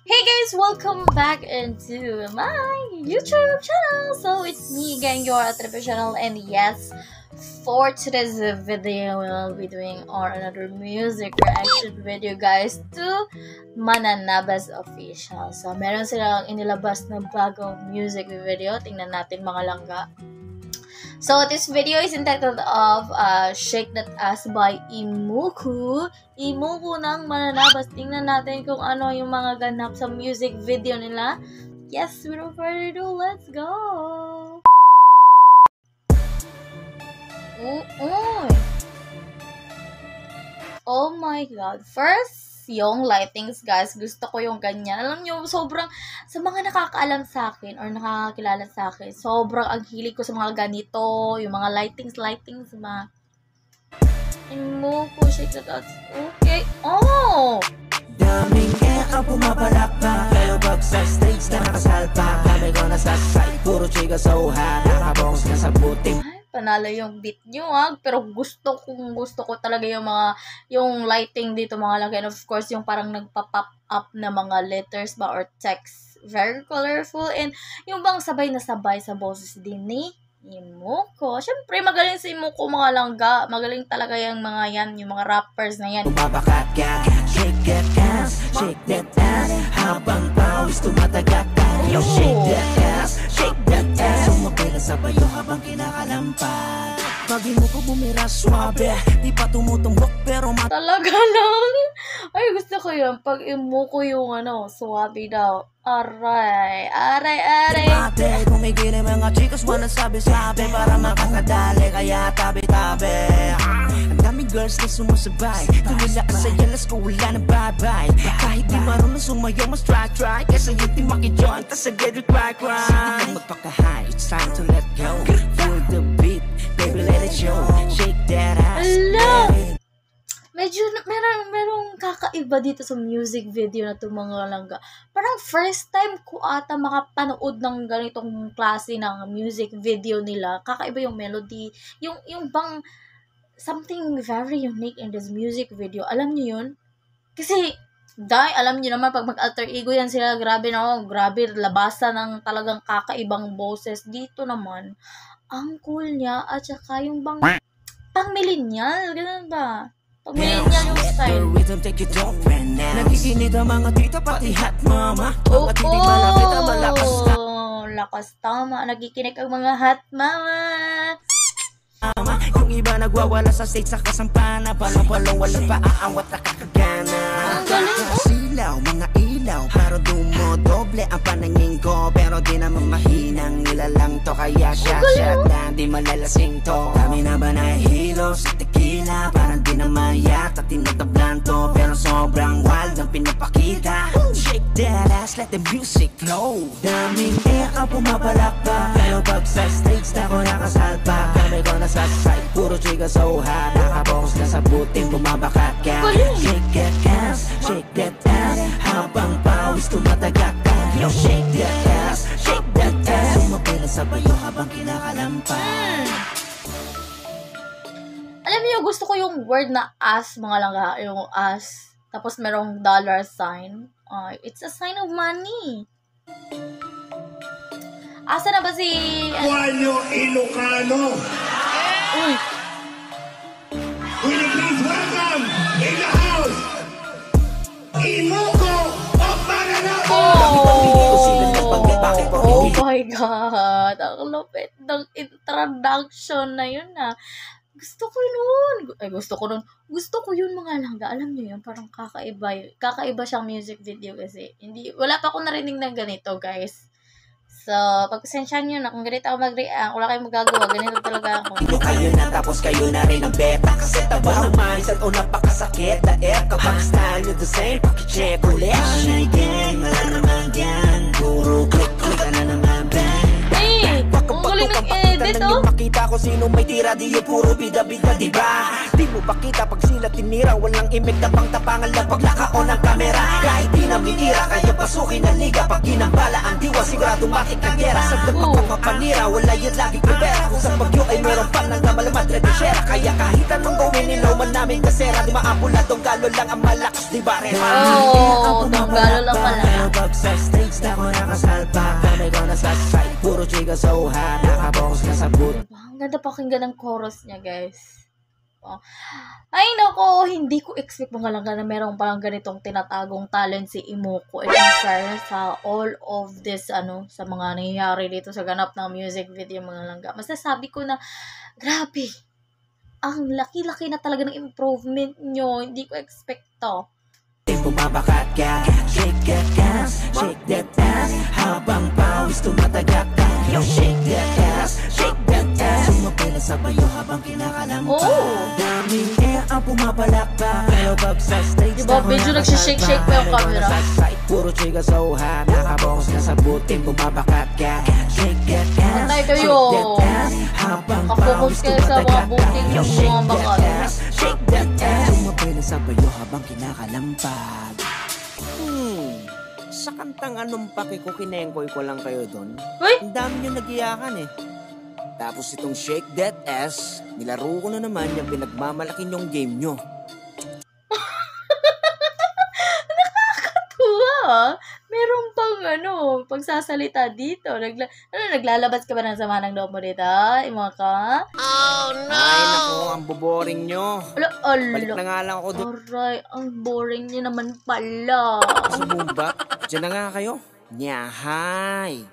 Hey guys, welcome back into my YouTube channel. So it's me again, your Triple Channel, and yes, for today's video, we'll be doing another music reaction video, guys, to Mananabas Official. So meron silang inilabas na bagong music video. Tingnan natin mga langga. So this video is entitled of Shake That Ass by Imuku. Imuku ng Mananabas. Tingnan natin kung ano yung mga ganap sa music video nila. Yes, without further ado, let's go! Oh my god. First, yung lightings, guys. Gusto ko yung ganyan. Alam nyo, sobrang, sa mga nakakaalam sa akin or nakakakilala sa akin, sobrang ang hilig ko sa mga ganito, yung mga lightings, mga Imuku, shake that out. Okay. Oh! Daming ang pumapalakpak, pero pag sa stage na nakasalpak, dami ko na sa side, puro chika sa uha, nakabongs na sa buting. Panalo yung beat nyo, pero gusto ko talaga yung lighting dito, mga lagay. And of course, yung parang nagpa-pop up na mga letters ba or text. Very colorful. And yung bang sabay na sabay sa boses din ni Imuku. Siyempre, magaling si Imuku, mga langga. Magaling talaga yung mga yan, yung mga rappers na yan. Bumabakat ka, shake that ass, habang pawis tumatagak ka. Yo, shake that ass, sumabay sa bayo habang kinakalampag. Pag Imuku bumira suabe, di pa tumutumbok pero talaga lang. Ay, gusto ko yun. Pag Imuku yung suwabe daw. Aray. Ate, kumigil mga chicas wala sabi-sabi para makakadali, kaya tabi-tabi. Ang daming girls na sumusabay, tumila ka sa yalas ko wala na bye-bye. Kahit di marunong sumayaw, mas try kaysa yung di makijoin, tas agad yung cry. Hindi magpaka-high, it's time to let go. Feel the beat, baby let it show. Shake that ass, baby. Medyo merong kakaiba dito sa music video na to, mga langga. Parang first time ko ata makapanood ng ganitong klase ng music video nila. Kakaiba yung melody, yung bang something very unique in this music video. Alam niyo yun? Kasi alam niyo naman pag mag-alter ego yan sila, grabe labasan ng talagang kakaibang boses. Dito naman ang cool niya, at saka yung bang pang millennial, ganun ba? Pag-millennial yung style. Nakikinig ang mga tita pati hot mama. Matitig malapit ang malakas ka. Lakas tama. Nakikinig ang mga hot mama. Yung iba nagwawala sa stage sa kasampana, palong-palong walang paaawat na kakagana. Silaw, mga ilaw, pero dumodoble ang panangin ko. Pero di naman mahinang nilalang to, kaya shot na di malalasing to. Kami na ba nahihilo sa tequila, parang di na mayak at tinatablan to. Pero sobrang wild ang pinapakita. Shake that ass, let the music flow. Daming ang pumapalakpak, pero pag sa stage na ko nakasalpak, kami ko na sa side, puro chika sa uha, nakabongs na sa buting, bumabakat ka. Shake that ass, habang pawis tumatagak ka. Yo, shake that ass, sumabay na sa bayo habang kinakalampag. Alam niyo, gusto ko yung word na ass, mga langga, yung ass, tapos merong dollar sign. It's a sign of money. Asa na ba si Juanyo Ilocano? Uy! Will you please welcome in the house, Imuku of Mananabas! Oh my god! Ang lupit ng introduction na yun Gusto ko yun, mga langga. Alam niyo yun, parang kakaiba siyang music video kasi wala pa akong narinig ng ganito, guys. So, pagpasensyahan nyo na kung ganito ako mag-react, wala kayong magagawa, ganito talaga ako. Ito kayo na, tapos kayo na rin ang beta. Kasi taba ang mindset o napakasakit na kapag style nyo the same, pakicheck ulit. Shy gang, wala naman yan. Puro click ka na naman, bang. Ang galing ng-edit, Makita ko sino may tira, di yung puro bida-bida, diba? Di mo ba kita pag sila tinira, walang imig na pang tapangan lang pag naka-on ang kamera. Kahit di na minira, kaya pasukin ang liga. Pag ginambala ang diwa, sigurado matik na gera. Sa magpapanira, wala yun lagi prepare. Kung sa bagyo ay meron pang nagmamala madre de shera. Kaya kahit anong gawin, ilaw man namin kasera. Di maapula, donggalo lang ang malakas, di ba? Donggalo lang pala. chika sa uha, nakabox ka sa boot. Diba? Ang ganda pakinggan ng chorus niya, guys. Oh. Ay, nako, hindi ko expect mga langga na meron parang ganitong tinatagong talent si Imoko. And in fairness, sa all of this, sa mga nangyayari dito sa ganap ng music video, mga langga. Masasabi ko na, grabe, ang laki-laki na talaga ng improvement nyo. Hindi ko expect to. Bumabakat ka, shake that ass, shake that ass, habang pawis tumatagak ka. Yo, shake that ass, shake that ass. Sumapila sa bayo habang kinakalampa. Daming ang pumapalakpa. Pero pag sa stage, diba, medyo nagsishake-shake pa yung camera. Puro chika sa uha, nakabongos ka sa buting. Bumabakat ka, shake that ass, Antay kayo. shake that ass, habang Kapokus pawis kayo sa mga tumatagak buting ka. yung Shake mga that bakat. ass, shake that ass. Sumapila sa bayo habang kinakalampag. Sa kantang anong paki ko, kinengkoy ko lang kayo doon. Uy! Ang dami nyo nagiyakan eh. Tapos itong shake that ass, nilaro ko na naman yung pinagmamalaki nyong game nyo. Nakakatuwa. Meron pang pagsasalita dito. Naglalabas ka ba ng sama ng loob mo dito? Ima ka? Ay naku, ang boboring nyo. Balik na nga lang ako doon Aray, ang boring niya naman pala. sa Bumba. Diyan na nga kayo. Nyahay.